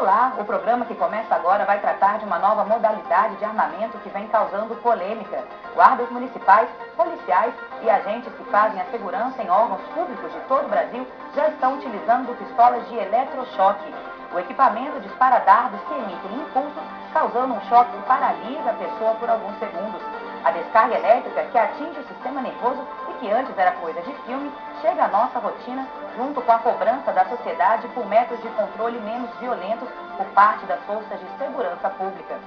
Olá, o programa que começa agora vai tratar de uma nova modalidade de armamento que vem causando polêmica. Guardas municipais, policiais e agentes que fazem a segurança em órgãos públicos de todo o Brasil já estão utilizando pistolas de eletrochoque. O equipamento dispara dardos que emitem impulsos, causando um choque que paralisa a pessoa por alguns segundos. A descarga elétrica, que atinge o sistema nervoso e que antes era coisa de filme, chega à nossa rotina junto com a cobrança da sociedade por métodos de controle menos violentos por parte das forças de segurança pública.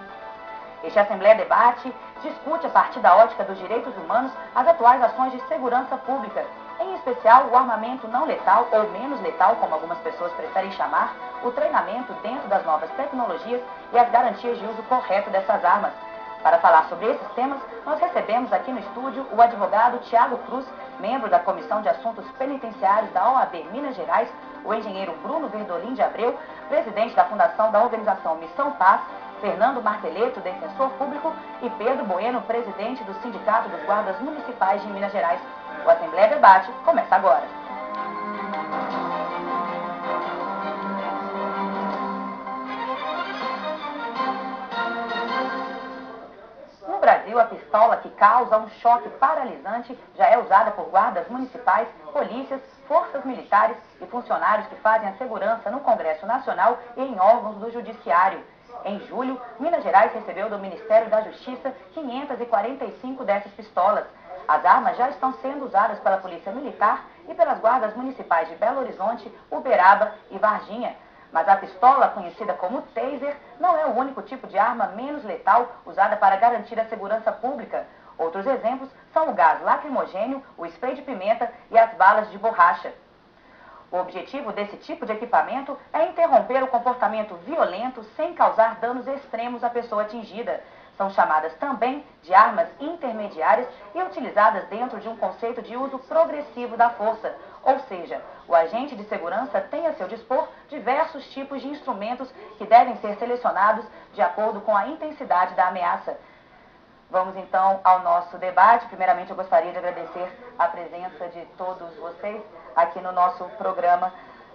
Este Assembleia Debate discute, a partir da ótica dos direitos humanos, as atuais ações de segurança pública, em especial o armamento não letal ou menos letal, como algumas pessoas preferem chamar, o treinamento dentro das novas tecnologias e as garantias de uso correto dessas armas. Para falar sobre esses temas, nós recebemos aqui no estúdio o advogado Tiago Cruz, membro da Comissão de Assuntos Penitenciários da OAB Minas Gerais, o engenheiro Bruno Verdolim de Abreu, presidente da Fundação da Organização Missão Paz, Fernando Marteleto, defensor público, e Pedro Bueno, presidente do Sindicato dos Guardas Municipais de Minas Gerais. O Assembleia Debate começa agora. No Brasil, a pistola que causa um choque paralisante já é usada por guardas municipais, polícias, forças militares e funcionários que fazem a segurança no Congresso Nacional e em órgãos do Judiciário. Em julho, Minas Gerais recebeu do Ministério da Justiça 545 dessas pistolas. As armas já estão sendo usadas pela Polícia Militar e pelas guardas municipais de Belo Horizonte, Uberaba e Varginha. Mas a pistola, conhecida como taser, não é o único tipo de arma menos letal usada para garantir a segurança pública. Outros exemplos são o gás lacrimogênio, o spray de pimenta e as balas de borracha. O objetivo desse tipo de equipamento é interromper o comportamento violento sem causar danos extremos à pessoa atingida. São chamadas também de armas intermediárias e utilizadas dentro de um conceito de uso progressivo da força. Ou seja, o agente de segurança tem a seu dispor diversos tipos de instrumentos que devem ser selecionados de acordo com a intensidade da ameaça. Vamos então ao nosso debate. Primeiramente, eu gostaria de agradecer a presença de todos vocês aqui no nosso programa.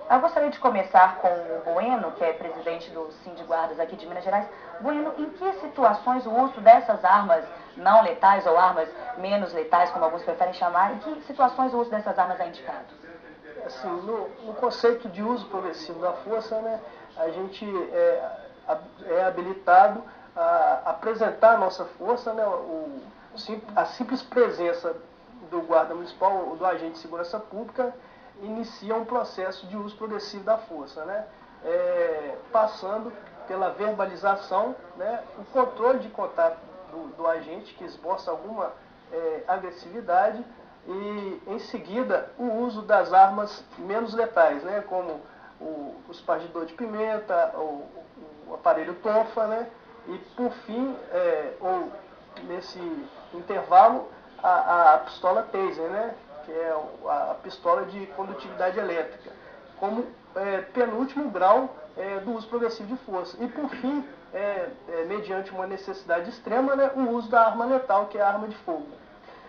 Eu gostaria de começar com o Bueno, que é presidente do Sindiguardas aqui de Minas Gerais. Bueno, em que situações o uso dessas armas não letais ou armas menos letais, como alguns preferem chamar, em que situações o uso dessas armas é indicado? Assim, no conceito de uso progressivo da força, né, a gente é habilitado a apresentar a nossa força, né, a simples presença do guarda municipal ou do agente de segurança pública inicia um processo de uso progressivo da força, né, passando pela verbalização, né, o controle de contato do agente que esboça alguma agressividade e, em seguida, o uso das armas menos letais, né, como o espargidor de pimenta, o aparelho tonfa, né, e, por fim, ou nesse intervalo, a pistola taser, né, que é a pistola de condutividade elétrica, como penúltimo grau do uso progressivo de força. E, por fim, mediante uma necessidade extrema, né, o uso da arma letal, que é a arma de fogo.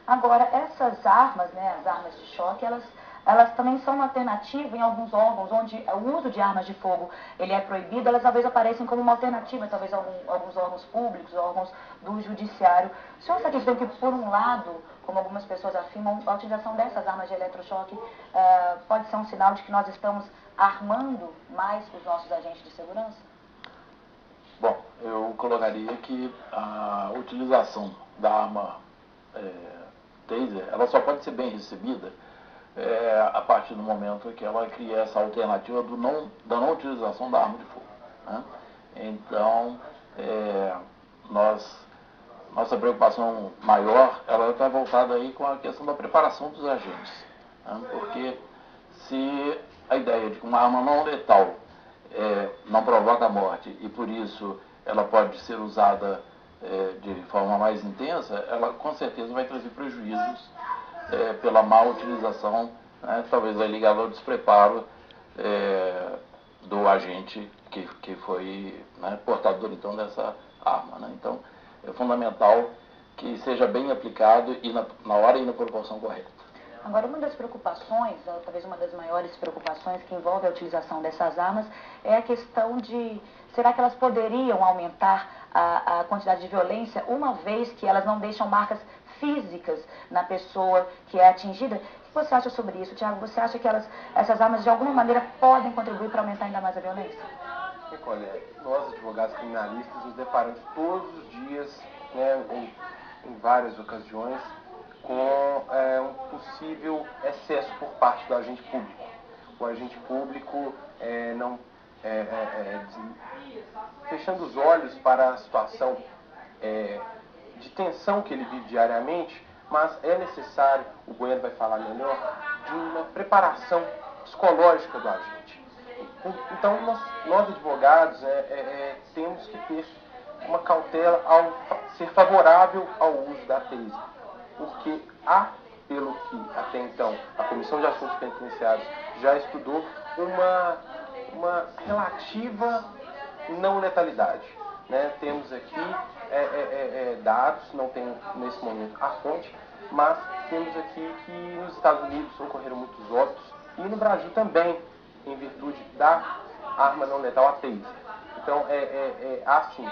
Agora, essas armas, né, as armas de choque, elas também são uma alternativa em alguns órgãos onde o uso de armas de fogo ele é proibido, elas talvez aparecem como uma alternativa, talvez alguns órgãos públicos, órgãos do judiciário. O senhor está dizendo que, por um lado, como algumas pessoas afirmam, a utilização dessas armas de eletrochoque pode ser um sinal de que nós estamos armando mais os nossos agentes de segurança? Bom, eu colocaria que a utilização da arma taser, ela só pode ser bem recebida a partir do momento que ela cria essa alternativa da não utilização da arma de fogo, né? Então, nossa preocupação maior, ela está voltada aí com a questão da preparação dos agentes, né? Porque se a ideia de que uma arma não letal não provoca morte e por isso ela pode ser usada de forma mais intensa, ela com certeza vai trazer prejuízos pela má utilização, né, talvez ligada ao despreparo do agente que foi, né, portador então dessa arma, né? Então é fundamental que seja bem aplicado e na hora e na proporção correta. Agora, uma das preocupações, ou talvez uma das maiores preocupações que envolve a utilização dessas armas é a questão de, será que elas poderiam aumentar a quantidade de violência, uma vez que elas não deixam marcas físicas na pessoa que é atingida? O que você acha sobre isso, Tiago? Você acha que essas armas, de alguma maneira, podem contribuir para aumentar ainda mais a violência? Olha, nós, advogados criminalistas, nos deparamos todos os dias, né, em várias ocasiões, com um possível excesso por parte do agente público. O agente público fechando os olhos para a situação de tensão que ele vive diariamente, mas é necessário, o Bueno vai falar melhor, de uma preparação psicológica do agente. Então, nós advogados, temos que ter uma cautela ao ser favorável ao uso da taser, porque há, pelo que até então a Comissão de Assuntos Penitenciários já estudou, uma relativa não letalidade. Né? Temos aqui dados, não tenho nesse momento a fonte, mas temos aqui que nos Estados Unidos ocorreram muitos óbitos e no Brasil também, em virtude da arma não letal, a taser. Então, há sim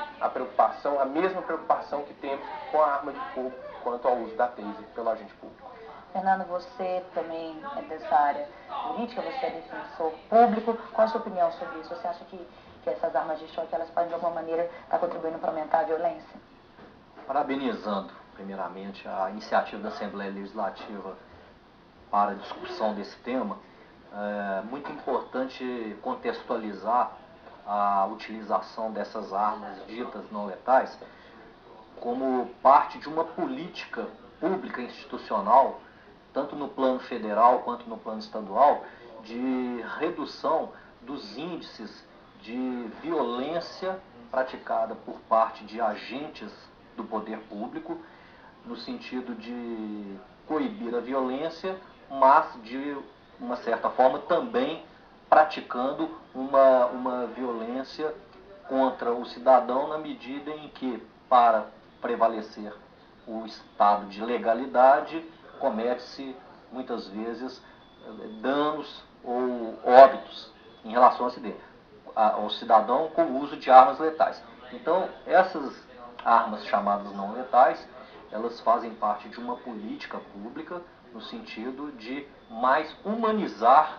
a mesma preocupação que temos com a arma de fogo quanto ao uso da taser pelo agente público. Fernando, você também é dessa área jurídica, você é defensor público. Qual a sua opinião sobre isso? Você acha que essas armas de choque, elas podem de alguma maneira estar contribuindo para aumentar a violência? Parabenizando, primeiramente, a iniciativa da Assembleia Legislativa para a discussão desse tema, é muito importante contextualizar a utilização dessas armas ditas não letais como parte de uma política pública institucional, tanto no plano federal quanto no plano estadual, de redução dos índices de violência praticada por parte de agentes do poder público, no sentido de coibir a violência, mas de uma certa forma também praticando uma violência contra o cidadão na medida em que, para prevalecer o estado de legalidade, comete-se muitas vezes danos ou óbitos em relação ao cidadão com o uso de armas letais. Então, essas armas chamadas não letais, elas fazem parte de uma política pública no sentido de mais humanizar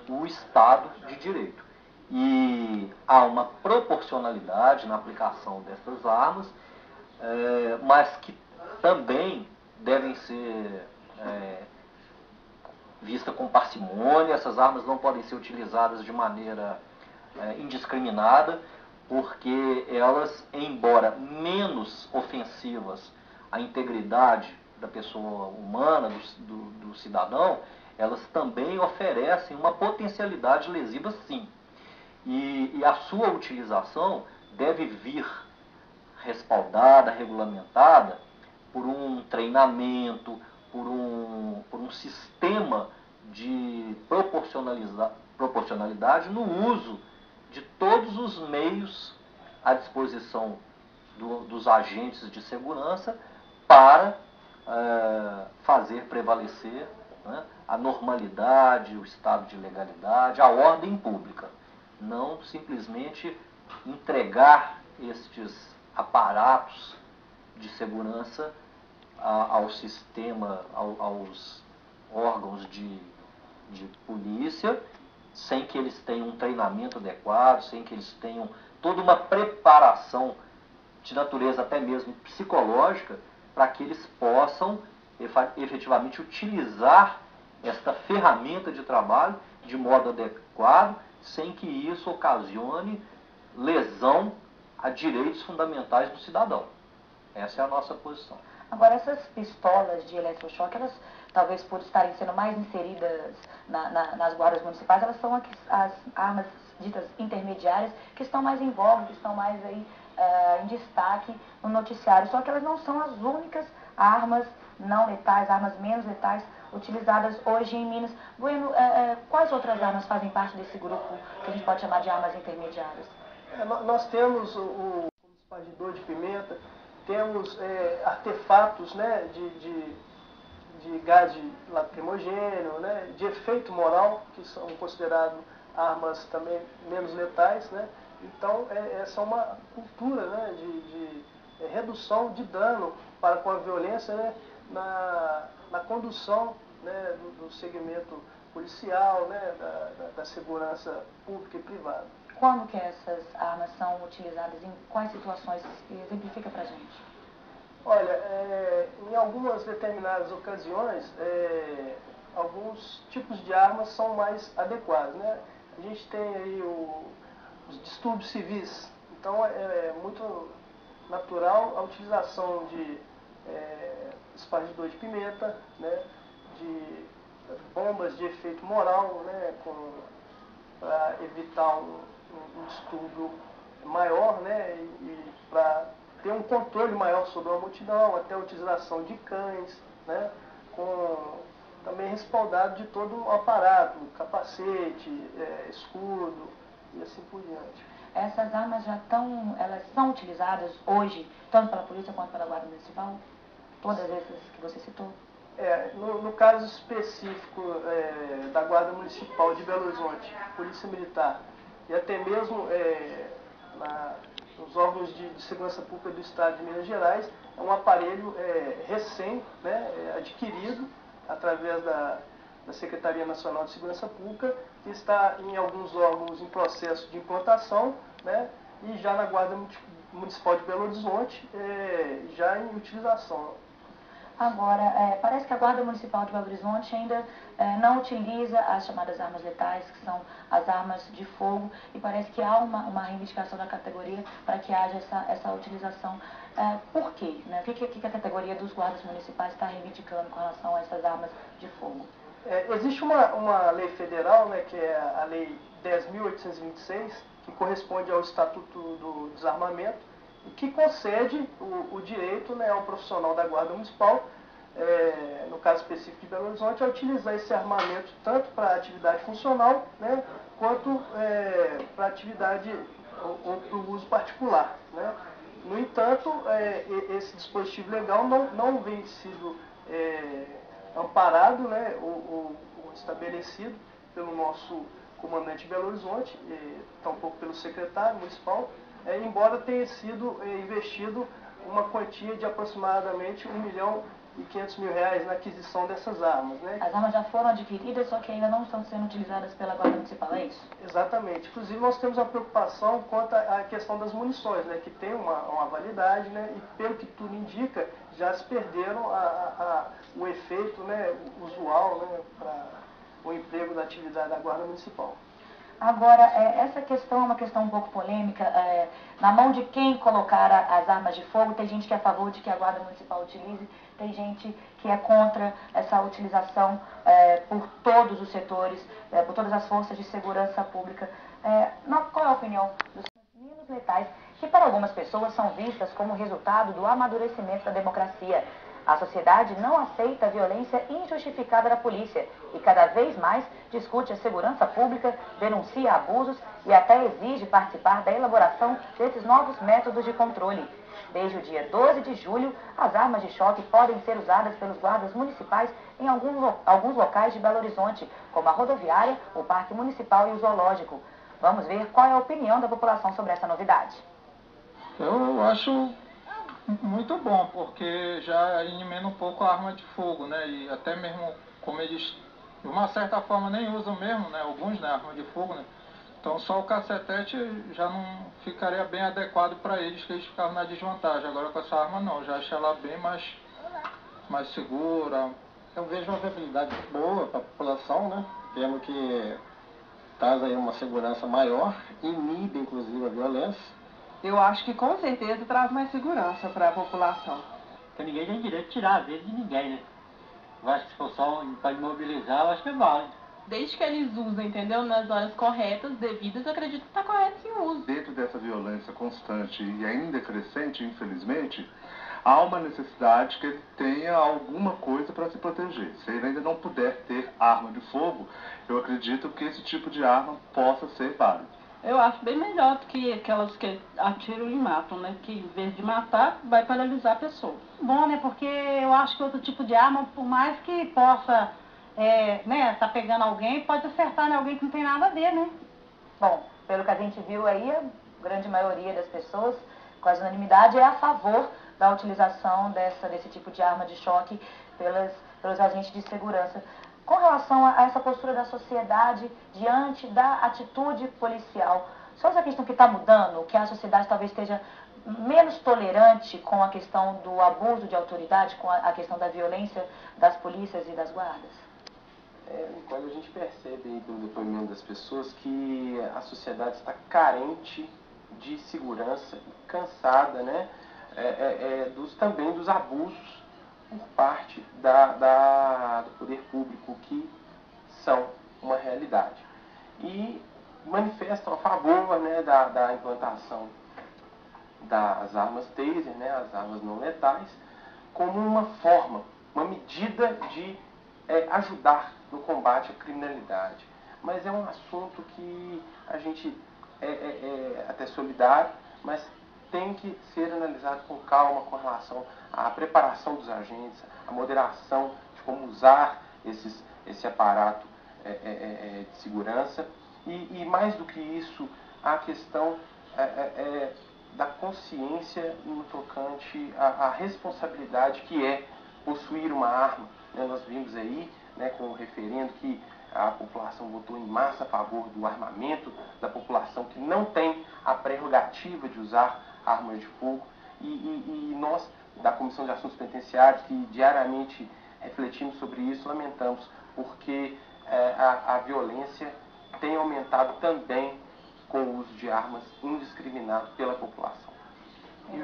o Estado de Direito. E há uma proporcionalidade na aplicação dessas armas, mas que também devem ser vistas com parcimônia. Essas armas não podem ser utilizadas de maneira indiscriminada, porque elas, embora menos ofensivas à integridade da pessoa humana, do cidadão, elas também oferecem uma potencialidade lesiva, sim. E a sua utilização deve vir respaldada, regulamentada por um treinamento, por um sistema de proporcionalidade no uso de todos os meios à disposição dos agentes de segurança para fazer prevalecer, né, a normalidade, o estado de legalidade, a ordem pública. Não simplesmente entregar estes aparatos de segurança ao sistema, aos órgãos de polícia, sem que eles tenham um treinamento adequado, sem que eles tenham toda uma preparação de natureza até mesmo psicológica, para que eles possam efetivamente utilizar esta ferramenta de trabalho de modo adequado, sem que isso ocasione lesão a direitos fundamentais do cidadão. Essa é a nossa posição. Agora, essas pistolas de eletrochoque, elas, talvez por estarem sendo mais inseridas nas guardas municipais, elas são as armas ditas intermediárias, que estão mais em voga, que estão mais aí em destaque no noticiário. Só que elas não são as únicas armas não letais, armas menos letais, utilizadas hoje em Minas. Bueno, quais outras armas fazem parte desse grupo que a gente pode chamar de armas intermediárias? Nós temos o espargidor de pimenta, temos artefatos, né, de gás de lacrimogênio, né, de efeito moral, que são consideradas armas também menos letais, né? Então, essa é uma cultura, né, de redução de dano para com a violência, né, na condução, né, do segmento policial, né, da segurança pública e privada. Quando que essas armas são utilizadas, em quais situações? Exemplifica pra gente. Olha, em algumas determinadas ocasiões, alguns tipos de armas são mais adequados, né? A gente tem aí os distúrbios civis, então é muito natural a utilização de espargidor de pimenta, né? De bombas de efeito moral, né? Para evitar um distúrbio maior, né? E para ter um controle maior sobre a multidão, até a utilização de cães, né? Também respaldado de todo o aparato, capacete, escudo e assim por diante. Essas armas elas são utilizadas hoje, tanto pela polícia quanto pela Guarda Municipal? Todas essas que você citou? No caso específico da Guarda Municipal de Belo Horizonte, Polícia Militar, e até mesmo nos órgãos de segurança pública do Estado de Minas Gerais, é um aparelho recém, né, adquirido através da Secretaria Nacional de Segurança Pública, que está em alguns órgãos em processo de implantação, né, e já na Guarda Municipal de Belo Horizonte, já em utilização. Agora, parece que a Guarda Municipal de Belo Horizonte ainda não utiliza as chamadas armas letais, que são as armas de fogo, e parece que há uma reivindicação da categoria para que haja essa utilização. Por quê? Né? O que a categoria dos guardas municipais está reivindicando com relação a essas armas de fogo? Existe uma lei federal, né, que é a Lei 10.826, que corresponde ao Estatuto do Desarmamento, e que concede o direito, né, ao profissional da Guarda Municipal, no caso específico de Belo Horizonte, a utilizar esse armamento tanto para atividade funcional, né, quanto para atividade ou para o uso particular, né. No entanto, esse dispositivo legal não vem sido amparado, né, ou estabelecido pelo nosso comandante de Belo Horizonte, tampouco pelo secretário municipal, embora tenha sido investido uma quantia de aproximadamente R$1.500.000 na aquisição dessas armas, né? As armas já foram adquiridas, só que ainda não estão sendo utilizadas pela Guarda Municipal, é isso? Exatamente. Inclusive, nós temos uma preocupação quanto à questão das munições, né, que tem uma validade, né, e pelo que tudo indica, já se perderam o efeito, né, usual, né, para o emprego da atividade da Guarda Municipal. Agora, essa questão é uma questão um pouco polêmica. Na mão de quem colocar as armas de fogo, tem gente que é a favor de que a Guarda Municipal utilize, tem gente que é contra essa utilização por todos os setores, por todas as forças de segurança pública. Qual é a opinião dos menos letais, que para algumas pessoas são vistas como resultado do amadurecimento da democracia? A sociedade não aceita a violência injustificada da polícia e cada vez mais discute a segurança pública, denuncia abusos e até exige participar da elaboração desses novos métodos de controle. Desde o dia 12 de julho, as armas de choque podem ser usadas pelos guardas municipais em alguns locais de Belo Horizonte, como a rodoviária, o Parque Municipal e o Zoológico. Vamos ver qual é a opinião da população sobre essa novidade. Eu acho muito bom, porque já elimina um pouco a arma de fogo, né? E até mesmo, como eles, de uma certa forma, nem usam mesmo, né? Alguns, né? Arma de fogo, né? Então só o cacetete já não ficaria bem adequado para eles, que eles ficavam na desvantagem. Agora com essa arma não, já acho ela bem mais segura. Eu vejo uma viabilidade boa para a população, né? Vendo que traz aí uma segurança maior, inibe inclusive a violência. Eu acho que com certeza traz mais segurança para a população. Porque ninguém tem direito de tirar a vida de ninguém, né? Eu acho que se for só para imobilizar, eu acho que vale. Desde que eles usem, entendeu? Nas horas corretas, devidas, eu acredito que está correto sim o uso. Dentro dessa violência constante e ainda crescente, infelizmente, há uma necessidade que ele tenha alguma coisa para se proteger. Se ele ainda não puder ter arma de fogo, eu acredito que esse tipo de arma possa ser válido. Eu acho bem melhor do que aquelas que atiram e matam, né? Que em vez de matar, vai paralisar a pessoa. Bom, né? Porque eu acho que outro tipo de arma, por mais que possa, né, tá pegando alguém, pode acertar em alguém que não tem nada a ver, né? Bom, pelo que a gente viu aí, a grande maioria das pessoas, quase unanimidade, é a favor da utilização desse tipo de arma de choque pelos agentes de segurança. Com relação a essa postura da sociedade diante da atitude policial, o senhor acreditam que está mudando, que a sociedade talvez esteja menos tolerante com a questão do abuso de autoridade, com a questão da violência das polícias e das guardas? Quando a gente percebe aí pelo depoimento das pessoas que a sociedade está carente de segurança, cansada, né, também dos abusos por parte do poder público, que são uma realidade. E manifestam a favor, né, da implantação das armas taser, né, as armas não letais, como uma forma, uma medida de ajudar no combate à criminalidade. Mas é um assunto que a gente é até solidário, mas tem que ser analisado com calma com relação à preparação dos agentes, à moderação de como usar esse aparato de segurança e mais do que isso, a questão da consciência no tocante à responsabilidade que é possuir uma arma. Nós vimos aí, né, com o referendo, que a população votou em massa a favor do armamento da população que não tem a prerrogativa de usar armas de fogo. E nós, da Comissão de Assuntos Penitenciários, que diariamente refletimos sobre isso, lamentamos, porque a violência tem aumentado também com o uso de armas indiscriminado pela população. E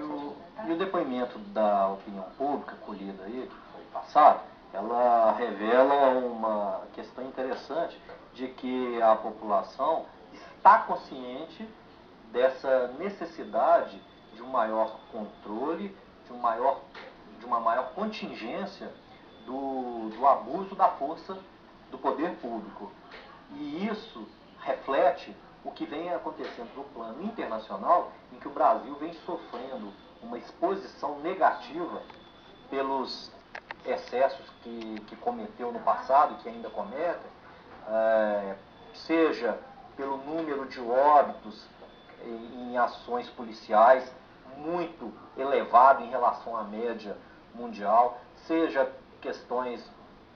o depoimento da opinião pública colhida aí, que foi passado, ela revela uma questão interessante de que a população está consciente dessa necessidade de um maior controle, de uma maior contingência do abuso da força do poder público. E isso reflete o que vem acontecendo no plano internacional, em que o Brasil vem sofrendo uma exposição negativa pelos excessos que cometeu no passado e que ainda comete, seja pelo número de óbitos em ações policiais muito elevado em relação à média mundial, seja questões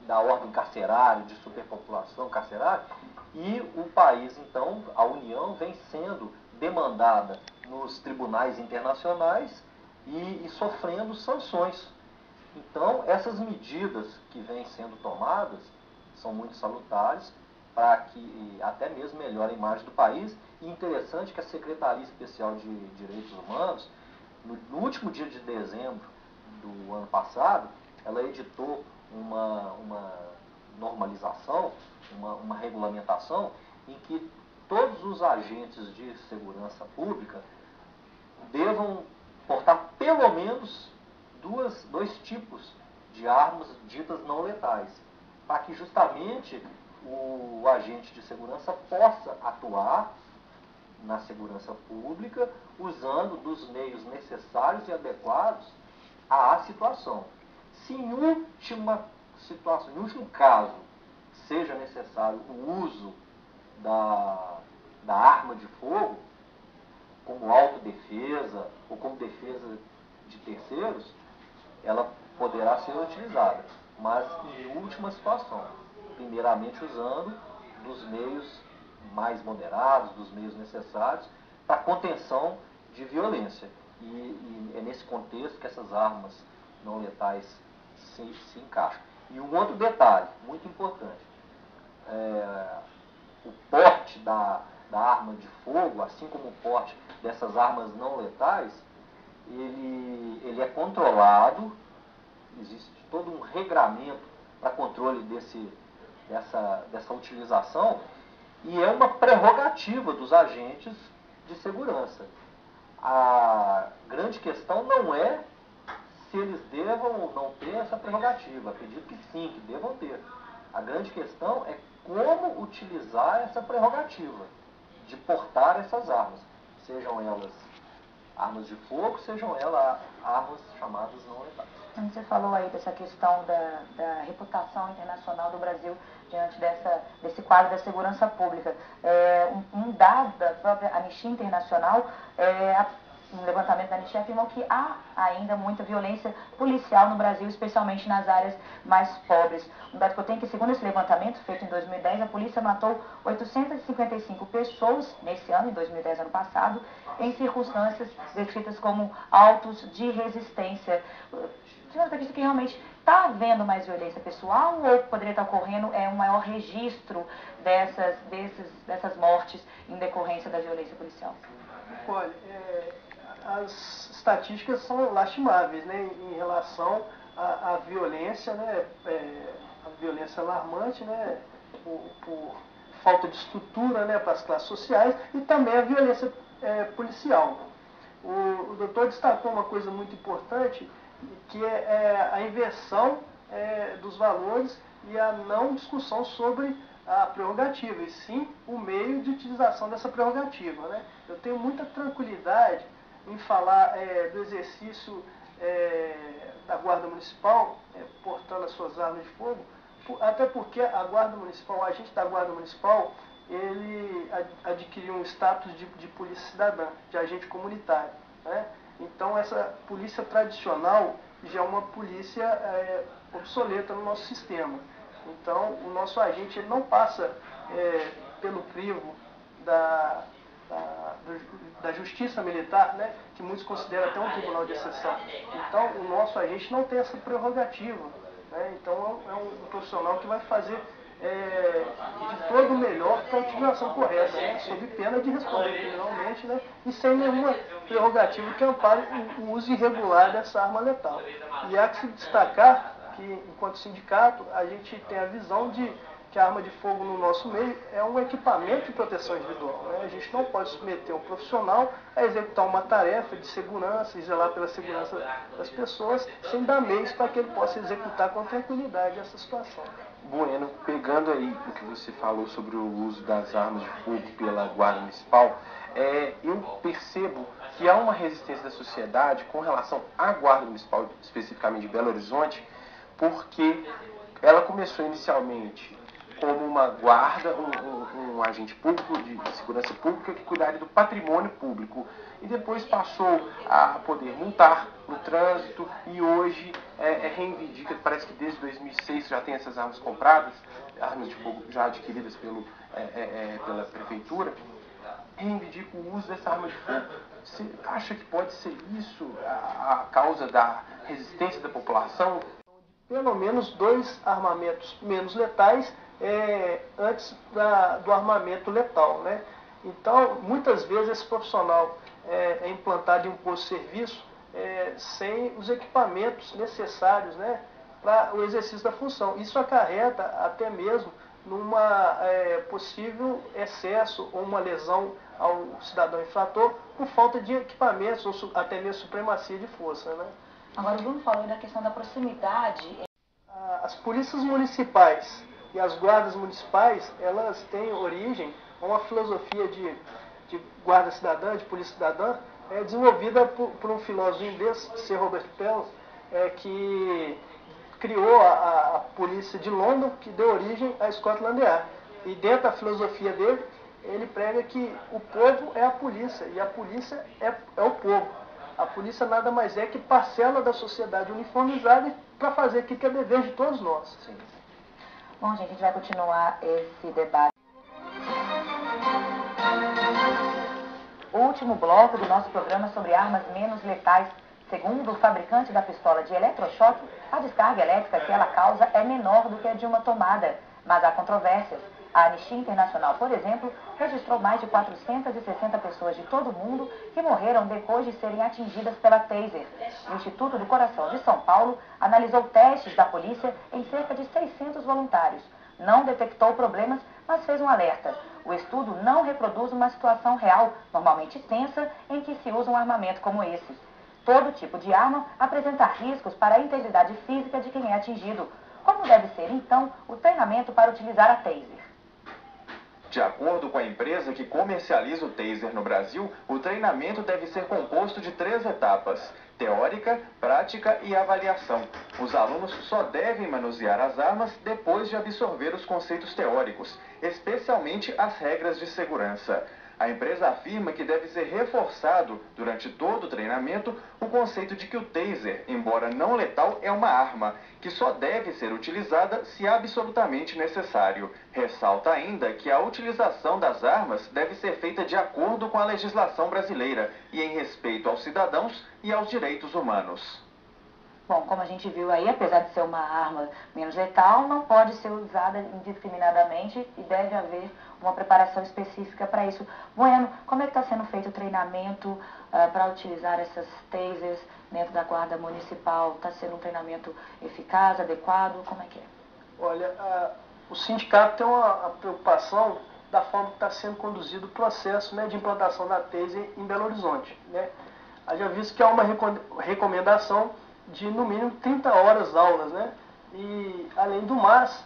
da ordem carcerária, de superpopulação carcerária, e o país, então, a União, vem sendo demandada nos tribunais internacionais e sofrendo sanções. Então, essas medidas que vêm sendo tomadas são muito salutares para que até mesmo melhore a imagem do país. E interessante que a Secretaria Especial de Direitos Humanos, no último dia de dezembro do ano passado, ela editou uma normalização, uma regulamentação em que todos os agentes de segurança pública devam portar pelo menos dois tipos de armas ditas não letais, para que justamente o agente de segurança possa atuar na segurança pública usando dos meios necessários e adequados à situação. Se em última situação, em último caso, seja necessário o uso da arma de fogo como autodefesa ou como defesa de terceiros, ela poderá ser utilizada, mas em última situação, primeiramente usando dos meios mais moderados, dos meios necessários para contenção de violência. E é nesse contexto que essas armas não letais se encaixam. E um outro detalhe muito importante, o porte da arma de fogo, assim como o porte dessas armas não letais, ele é controlado, existe todo um regramento para controle dessa utilização, e é uma prerrogativa dos agentes de segurança. A grande questão não é se eles devam ou não ter essa prerrogativa, acredito que sim, que devam ter. A grande questão é como utilizar essa prerrogativa de portar essas armas, sejam elas armas de fogo, sejam elas armas chamadas não letais. Você falou aí dessa questão da reputação internacional do Brasil diante desse quadro da segurança pública. Um dado da própria Anistia Internacional, um levantamento da Anistia afirmou que há ainda muita violência policial no Brasil, especialmente nas áreas mais pobres. Um dado que eu tenho que, segundo esse levantamento feito em 2010, a polícia matou 855 pessoas nesse ano, em 2010, ano passado, em circunstâncias descritas como autos de resistência. Você acredita que realmente está havendo mais violência pessoal ou poderia estar ocorrendo um maior registro dessas mortes em decorrência da violência policial? Olha, as estatísticas são lastimáveis, né, em relação à violência, né, a violência alarmante, né, por falta de estrutura, né, para as classes sociais, e também a violência policial. O doutor destacou uma coisa muito importante, que é a inversão dos valores e a não discussão sobre a prerrogativa, e sim o meio de utilização dessa prerrogativa, né? Eu tenho muita tranquilidade em falar do exercício da Guarda Municipal, portando as suas armas de fogo, até porque a Guarda Municipal, o agente da Guarda Municipal, ele adquiriu um status de polícia cidadã, de agente comunitário, né? Então essa polícia tradicional já é uma polícia obsoleta no nosso sistema. Então o nosso agente ele não passa pelo crivo da justiça militar, né, que muitos consideram até um tribunal de exceção. Então o nosso agente não tem essa prerrogativa, né? Então é um profissional que vai fazer de todo o melhor para a utilização correta, né, sob pena de responder criminalmente, né, e sem nenhuma prerrogativa que ampare o uso irregular dessa arma letal. E há que se destacar que, enquanto sindicato, a gente tem a visão de que a arma de fogo no nosso meio é um equipamento de proteção individual, né? A gente não pode submeter um profissional a executar uma tarefa de segurança e zelar pela segurança das pessoas sem dar meios para que ele possa executar com tranquilidade essa situação. Bueno, pegando aí o que você falou sobre o uso das armas de fogo pela Guarda Municipal, eu percebo que há uma resistência da sociedade com relação à Guarda Municipal, especificamente de Belo Horizonte, porque ela começou inicialmente como uma guarda, um agente público de segurança pública que cuidaria do patrimônio público e depois passou a poder multar no trânsito e hoje reivindica, parece que desde 2006 já tem essas armas compradas, armas de fogo já adquiridas pela prefeitura, reivindica o uso dessa arma de fogo. Você acha que pode ser isso a causa da resistência da população? Pelo menos 2 armamentos menos letais antes do armamento letal, né? Então, muitas vezes esse profissional é implantado em um posto de serviço sem os equipamentos necessários, né, para o exercício da função. Isso acarreta até mesmo numa possível excesso ou uma lesão ao cidadão infrator por falta de equipamentos ou até mesmo supremacia de força, né? Agora, o Bruno falou da questão da proximidade. As polícias municipais e as guardas municipais, elas têm origem a uma filosofia de guarda cidadã, de polícia cidadã, desenvolvida por um filósofo inglês, Sir Robert Pell, que criou a polícia de London, que deu origem à Scotland Yard. E dentro da filosofia dele, ele prega que o povo é a polícia e a polícia é o povo. A polícia nada mais é que parcela da sociedade uniformizada para fazer aquilo que é dever de todos nós. Sim. Bom, gente, a gente vai continuar esse debate. O último bloco do nosso programa sobre armas menos letais. Segundo o fabricante da pistola de eletrochoque, a descarga elétrica que ela causa é menor do que a de uma tomada, mas há controvérsias. A Anistia Internacional, por exemplo, registrou mais de 460 pessoas de todo o mundo que morreram depois de serem atingidas pela taser. O Instituto do Coração de São Paulo analisou testes da polícia em cerca de 600 voluntários. Não detectou problemas, mas fez um alerta. O estudo não reproduz uma situação real, normalmente tensa, em que se usa um armamento como esse. Todo tipo de arma apresenta riscos para a integridade física de quem é atingido. Como deve ser, então, o treinamento para utilizar a taser? De acordo com a empresa que comercializa o taser no Brasil, o treinamento deve ser composto de 3 etapas: teórica, prática e avaliação. Os alunos só devem manusear as armas depois de absorver os conceitos teóricos, especialmente as regras de segurança. A empresa afirma que deve ser reforçado, durante todo o treinamento, o conceito de que o taser, embora não letal, é uma arma, que só deve ser utilizada se absolutamente necessário. Ressalta ainda que a utilização das armas deve ser feita de acordo com a legislação brasileira e em respeito aos cidadãos e aos direitos humanos. Bom, como a gente viu aí, apesar de ser uma arma menos letal, não pode ser usada indiscriminadamente e deve haver uma preparação específica para isso. Bueno, como é que está sendo feito o treinamento para utilizar essas tasers dentro da Guarda Municipal? Está sendo um treinamento eficaz, adequado? Como é que é? Olha, o sindicato tem uma preocupação da forma que está sendo conduzido o processo, né, de implantação da taser em Belo Horizonte, né? Haja visto que há uma recomendação de no mínimo 30 horas aulas, né? E além do mais,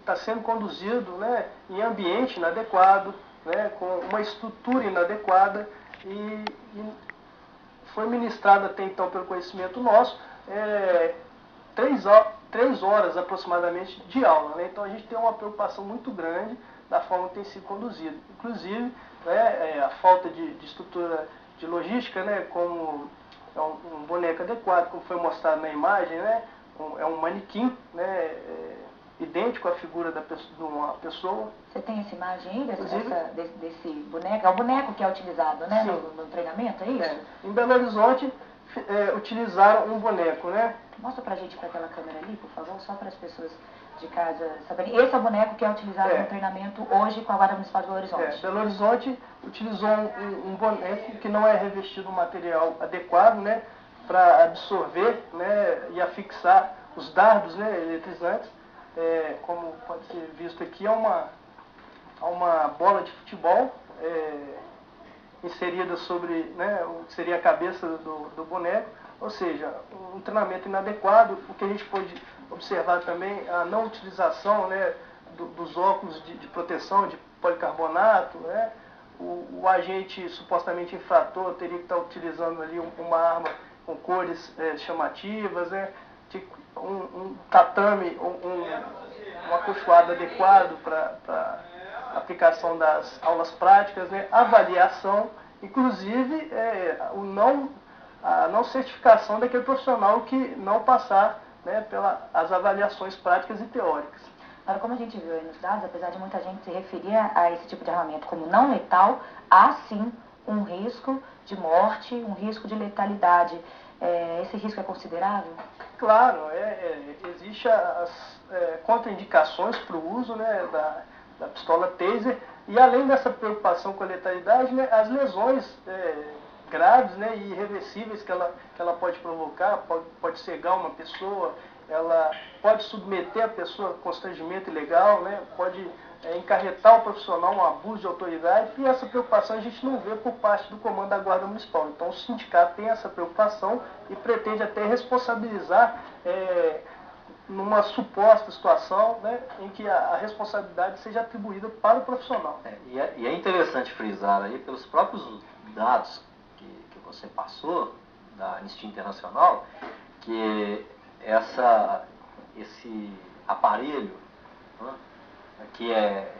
está sendo conduzido, né, em ambiente inadequado, né, com uma estrutura inadequada e foi ministrado até então, pelo conhecimento nosso, 3 horas aproximadamente de aula, né? Então a gente tem uma preocupação muito grande da forma que tem sido conduzido. Inclusive, né, a falta de estrutura de logística, né, como um boneco adequado, como foi mostrado na imagem, né, é um manequim, né, idêntico à figura de uma pessoa. Você tem essa imagem aí desse boneco? É o boneco que é utilizado, né, no treinamento, é isso? Em Belo Horizonte, utilizaram um boneco, né? Mostra pra gente, para aquela câmera ali, por favor, só para as pessoas de casa saberem. Esse é o boneco que é utilizado no treinamento hoje com a Guarda Municipal de Belo Horizonte. Belo Horizonte utilizou um boneco que não é revestido um material adequado, né, para absorver, né, e afixar os dardos, né, eletrizantes. Como pode ser visto aqui, é uma bola de futebol inserida sobre, né, o que seria a cabeça do boneco, ou seja, um treinamento inadequado. O que a gente pode observar também a não utilização, né, dos óculos de proteção de policarbonato, né? O agente supostamente infrator teria que estar utilizando ali uma arma com cores chamativas, né? Um tatame, um acolchoado adequado para aplicação das aulas práticas, né? Avaliação, inclusive a não certificação daquele profissional que não passar, né, pelas avaliações práticas e teóricas. Agora, como a gente viu aí nos dados, apesar de muita gente se referir a esse tipo de armamento como não letal, há sim um risco de morte, um risco de letalidade. Esse risco é considerável? Claro, existe as contraindicações para o uso, né, da pistola taser, e além dessa preocupação com a letalidade, né, as lesões graves, né, e irreversíveis que ela pode provocar, pode cegar uma pessoa, ela pode submeter a pessoa a constrangimento ilegal, né, pode encarretar o profissional um abuso de autoridade, e essa preocupação a gente não vê por parte do comando da Guarda Municipal. Então o sindicato tem essa preocupação e pretende até responsabilizar numa suposta situação, né, em que a responsabilidade seja atribuída para o profissional. E é interessante frisar aí, pelos próprios dados que você passou, da Anistia Internacional, que esse aparelho, né, que é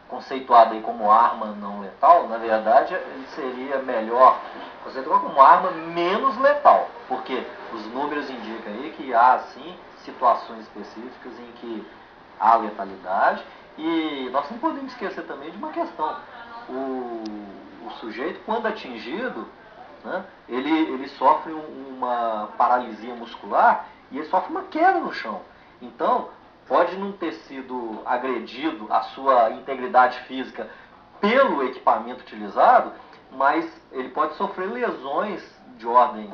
conceituado aí como arma não letal, na verdade ele seria melhor conceituado como arma menos letal, porque os números indicam aí que há sim situações específicas em que há letalidade, e nós não podemos esquecer também de uma questão: o sujeito, quando atingido, né, ele sofre uma paralisia muscular e ele sofre uma queda no chão. Então, pode não ter sido agredido a sua integridade física pelo equipamento utilizado, mas ele pode sofrer lesões de ordem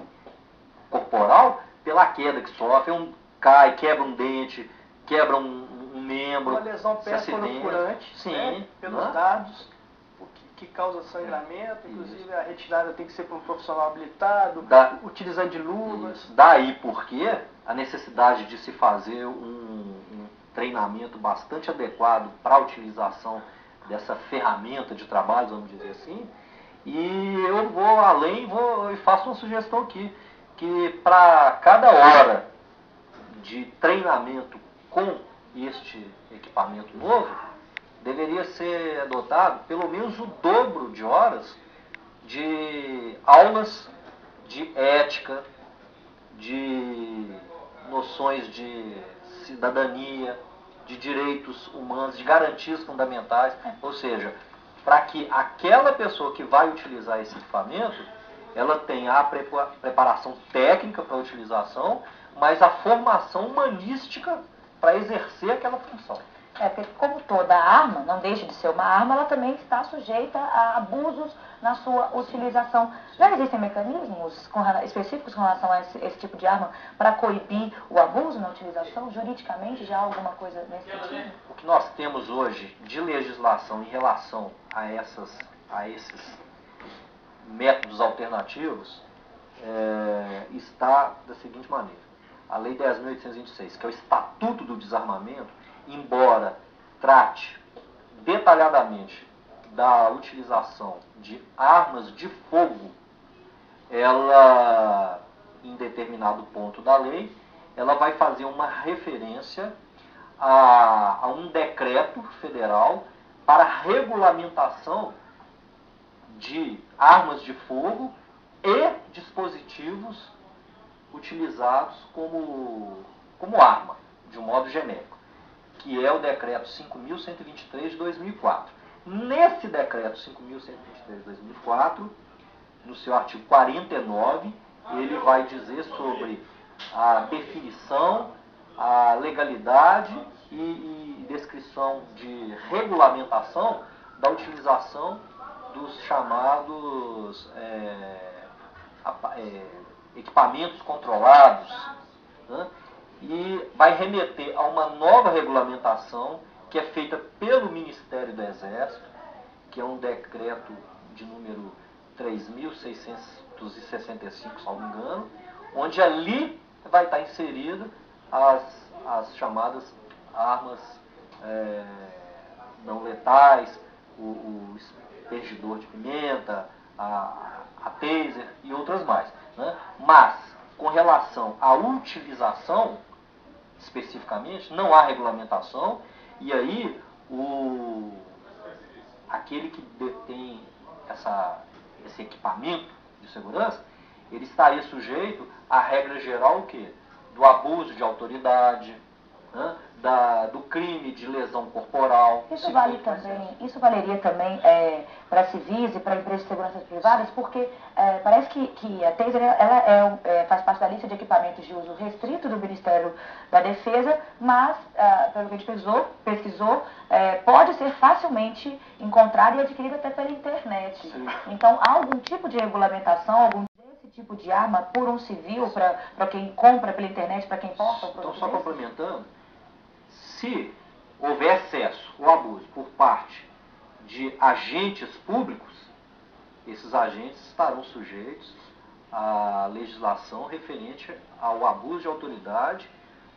corporal pela queda que sofre, cai, quebra um dente, quebra um membro. Uma lesão perfurante, né, pelos dardos, que causa sangramento, inclusive a retirada tem que ser para um profissional habilitado, utilizando de luvas. Daí porque a necessidade de se fazer treinamento bastante adequado para a utilização dessa ferramenta de trabalho, vamos dizer assim. E eu vou além e faço uma sugestão aqui, que para cada hora de treinamento com este equipamento novo, deveria ser adotado pelo menos o dobro de horas de aulas de ética, de noções de cidadania, de direitos humanos, de garantias fundamentais, ou seja, para que aquela pessoa que vai utilizar esse equipamento, ela tenha a preparação técnica para a utilização, mas a formação humanística para exercer aquela função. Porque como toda arma, não deixa de ser uma arma, ela também está sujeita a abusos na sua utilização. Já existem mecanismos específicos com relação a esse tipo de arma para coibir o abuso na utilização? Juridicamente já há alguma coisa nesse sentido? O que nós temos hoje de legislação em relação a esses métodos alternativos está da seguinte maneira. A Lei 10.826, que é o Estatuto do Desarmamento, embora trate detalhadamente da utilização de armas de fogo, ela, em determinado ponto da lei, ela vai fazer uma referência a um decreto federal para regulamentação de armas de fogo e dispositivos utilizados como arma, de um modo genérico, que é o decreto 5.123 de 2004. Nesse decreto 5.123 de 2004, no seu artigo 49, ele vai dizer sobre a definição, a legalidade e descrição de regulamentação da utilização dos chamados equipamentos controlados, né? E vai remeter a uma nova regulamentação que é feita pelo Ministério do Exército, que é um decreto de número 3.665, se não me engano, onde ali vai estar inserido as chamadas armas não letais, o expergidor de pimenta, a taser e outras mais, né? Mas, com relação à utilização, especificamente, não há regulamentação, e aí aquele que detém esse equipamento de segurança, ele estaria sujeito à regra geral o quê? Do abuso de autoridade, né? Do crime de lesão corporal. Isso valeria também para civis e para empresas de segurança privadas, porque parece que a taser ela faz parte da lista de equipamentos de uso restrito do Ministério da Defesa, mas, pelo que a gente pesquisou, pode ser facilmente encontrada e adquirida até pela internet. Sim. Então, há algum tipo de regulamentação, desse tipo de arma por um civil, para quem compra pela internet, para quem porta o produto? Então, só complementando, se houver excesso ou abuso por parte de agentes públicos, esses agentes estarão sujeitos à legislação referente ao abuso de autoridade,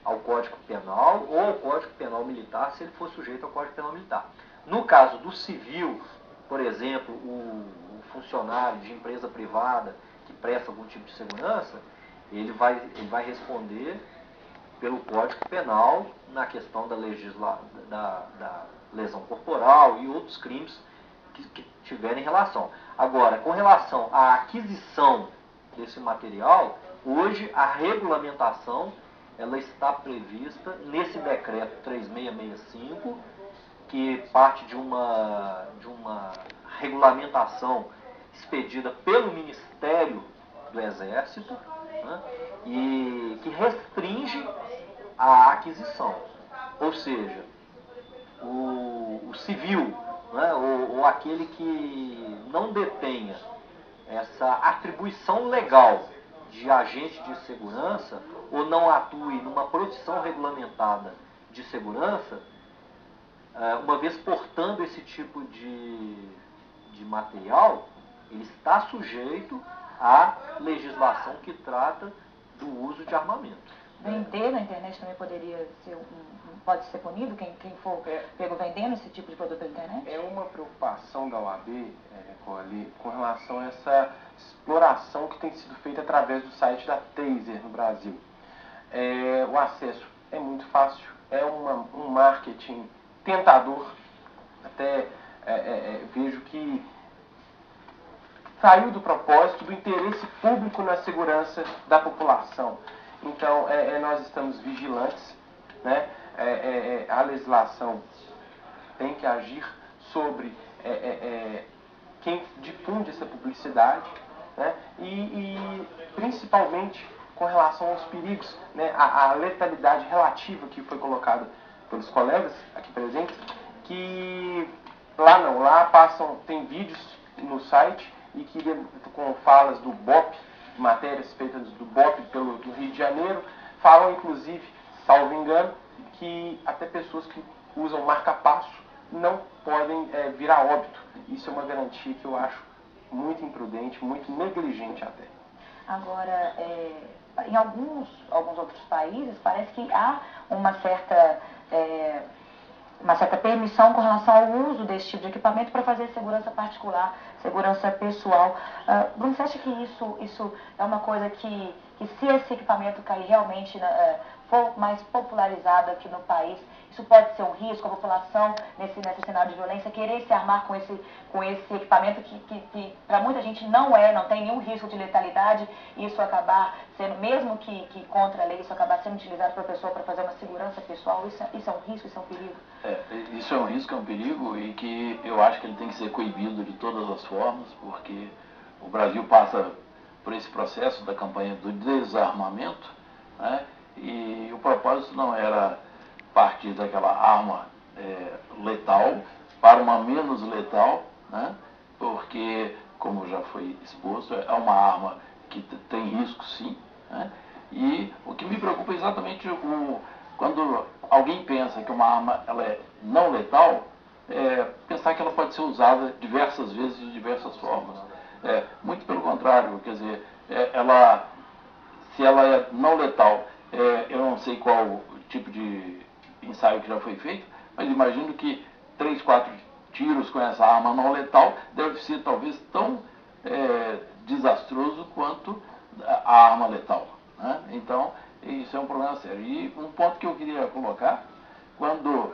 ao Código Penal ou ao Código Penal Militar, se ele for sujeito ao Código Penal Militar. No caso do civil, por exemplo, o funcionário de empresa privada que presta algum tipo de segurança, ele vai responder pelo Código Penal na questão da lesão corporal e outros crimes que tiverem relação. Agora, com relação à aquisição desse material, hoje a regulamentação ela está prevista nesse decreto 3665, que parte de uma regulamentação expedida pelo Ministério do Exército, né, e que restringe a aquisição. Ou seja, o civil, né, ou aquele que não detenha essa atribuição legal de agente de segurança ou não atue numa profissão regulamentada de segurança, uma vez portando esse tipo de material, ele está sujeito à legislação que trata do uso de armamento. Vender na internet também poderia ser pode ser punido quem for pego vendendo esse tipo de produto na internet? É uma preocupação da OAB, com relação a essa exploração que tem sido feita através do site da Taser no Brasil. O acesso é muito fácil, é um marketing tentador, até vejo que saiu do propósito do interesse público na segurança da população. Então, nós estamos vigilantes, né? A legislação tem que agir sobre quem difunde essa publicidade, né? E principalmente com relação aos perigos, né? A letalidade relativa que foi colocada pelos colegas aqui presentes, que lá tem vídeos no site e que com falas do BOP, matérias feitas do BOP do Rio de Janeiro, falam inclusive, salvo engano, que até pessoas que usam marca-passo não podem vir a óbito. Isso é uma garantia que eu acho muito imprudente, muito negligente até. Agora, em alguns outros países, parece que há uma certa permissão com relação ao uso desse tipo de equipamento para fazer segurança particular, segurança pessoal. Bruno, você acha que isso é uma coisa que se esse equipamento cair realmente, for mais popularizado aqui no país, isso pode ser um risco, a população, nesse cenário de violência, querer se armar com esse equipamento que para muita gente não tem nenhum risco de letalidade, e isso acabar sendo, mesmo que contra a lei, isso acabar sendo utilizado pela pessoa para fazer uma segurança pessoal, isso é um risco, isso é um perigo? Isso é um risco, é um perigo, e que eu acho que ele tem que ser coibido de todas as formas, porque o Brasil passa por esse processo da campanha do desarmamento, né? E o propósito não era partir daquela arma letal para uma menos letal, né? Porque, como já foi exposto, é uma arma que tem risco sim, né? E o que me preocupa é exatamente quando alguém pensa que uma arma ela é não letal, pensar que ela pode ser usada diversas vezes de diversas formas. Muito pelo contrário, quer dizer, se ela é não letal, eu não sei qual o tipo de ensaio que já foi feito, mas imagino que 3, 4 tiros com essa arma não letal deve ser talvez tão desastroso quanto a arma letal, né? Então, isso é um problema sério. E um ponto que eu queria colocar, quando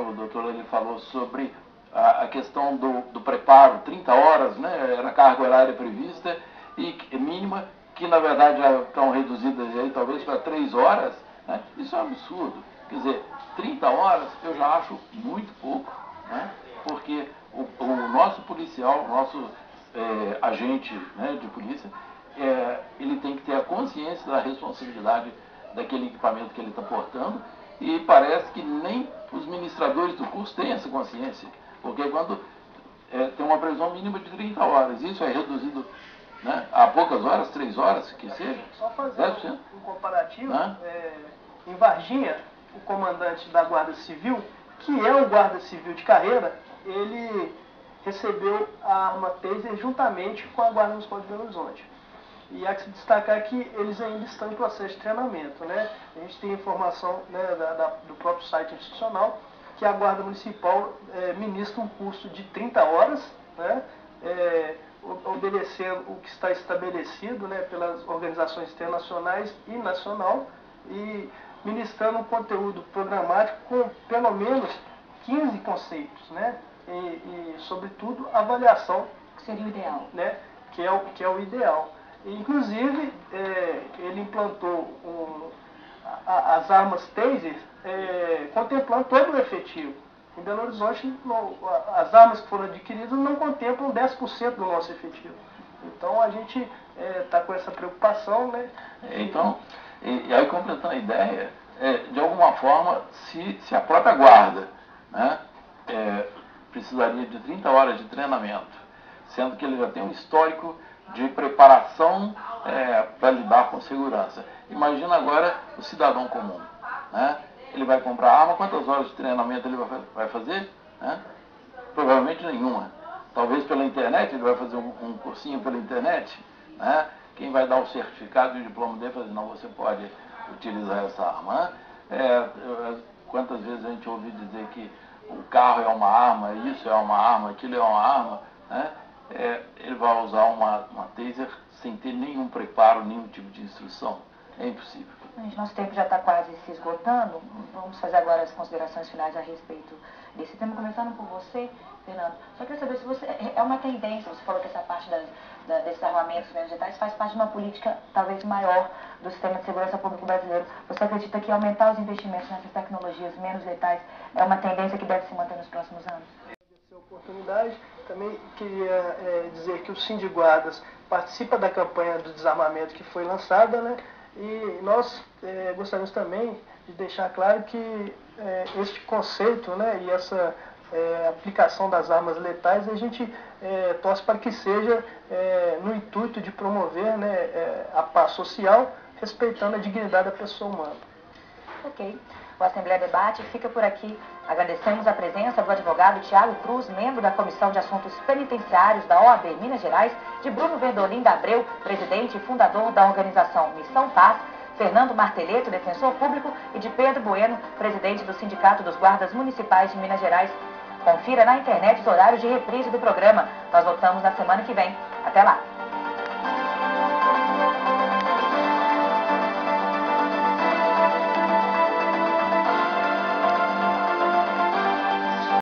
o doutor ele falou sobre a questão do preparo, 30 horas, né, era a carga horária prevista e mínima, que na verdade já estão reduzidas aí, talvez para 3 horas, né? Isso é um absurdo. Quer dizer, 30 horas eu já acho muito pouco, né? Porque o nosso policial, o nosso agente, né, de polícia, ele tem que ter a consciência da responsabilidade daquele equipamento que ele está portando, e parece que nem os ministradores do curso têm essa consciência, porque quando tem uma previsão mínima de 30 horas, isso é reduzido, né, a poucas horas, 3 horas, que seja. Só fazer 10%. um comparativo, em Varginha, o comandante da Guarda Civil, que é um guarda civil de carreira, ele recebeu a arma Taser juntamente com a Guarda Municipal de Belo Horizonte. E há que se destacar que eles ainda estão em processo de treinamento, né? A gente tem informação, né, do próprio site institucional que a Guarda Municipal ministra um curso de 30 horas, né? Obedecendo o que está estabelecido, né, pelas organizações internacionais e nacional, e ministrando um conteúdo programático com pelo menos 15 conceitos, né? E sobretudo, avaliação, que seria o ideal, né? Que é o ideal. Inclusive, ele implantou as armas Taser, contemplando todo o efetivo. Em Belo Horizonte, as armas que foram adquiridas não contemplam 10% do nosso efetivo. Então, a gente está com essa preocupação, né? Então, e aí completando a ideia, de alguma forma, se a própria guarda, né, precisaria de 30 horas de treinamento, sendo que ele já tem um histórico de preparação para lidar com segurança. Imagina agora o cidadão comum, né? Ele vai comprar arma, quantas horas de treinamento ele vai fazer? Né? Provavelmente nenhuma. Talvez pela internet, ele vai fazer um cursinho pela internet, né? Quem vai dar o certificado e o diploma dele vai dizer, não, você pode utilizar essa arma. Quantas vezes a gente ouviu dizer que o carro é uma arma, isso é uma arma, aquilo é uma arma, né? Ele vai usar uma taser sem ter nenhum preparo, nenhum tipo de instrução. É impossível. Nosso tempo já está quase se esgotando. Vamos fazer agora as considerações finais a respeito desse tema, começando por você, Fernando. Só queria saber se você é uma tendência, você falou que essa parte desses armamentos menos letais faz parte de uma política talvez maior do sistema de segurança público brasileiro. Você acredita que aumentar os investimentos nessas tecnologias menos letais é uma tendência que deve se manter nos próximos anos? Oportunidade. Também queria dizer que o Sindiguardas participa da campanha do desarmamento que foi lançada, né? E nós gostaríamos também de deixar claro que este conceito, né, e essa aplicação das armas letais, a gente torce para que seja no intuito de promover, né, a paz social, respeitando a dignidade da pessoa humana. Ok. O Assembleia Debate fica por aqui. Agradecemos a presença do advogado Tiago Cruz, membro da Comissão de Assuntos Penitenciários da OAB Minas Gerais, de Bruno Verdolim da Abreu, presidente e fundador da organização Missão Paz, Fernando Martelletto, defensor público, e de Pedro Bueno, presidente do Sindicato dos Guardas Municipais de Minas Gerais. Confira na internet os horários de reprise do programa. Nós voltamos na semana que vem. Até lá!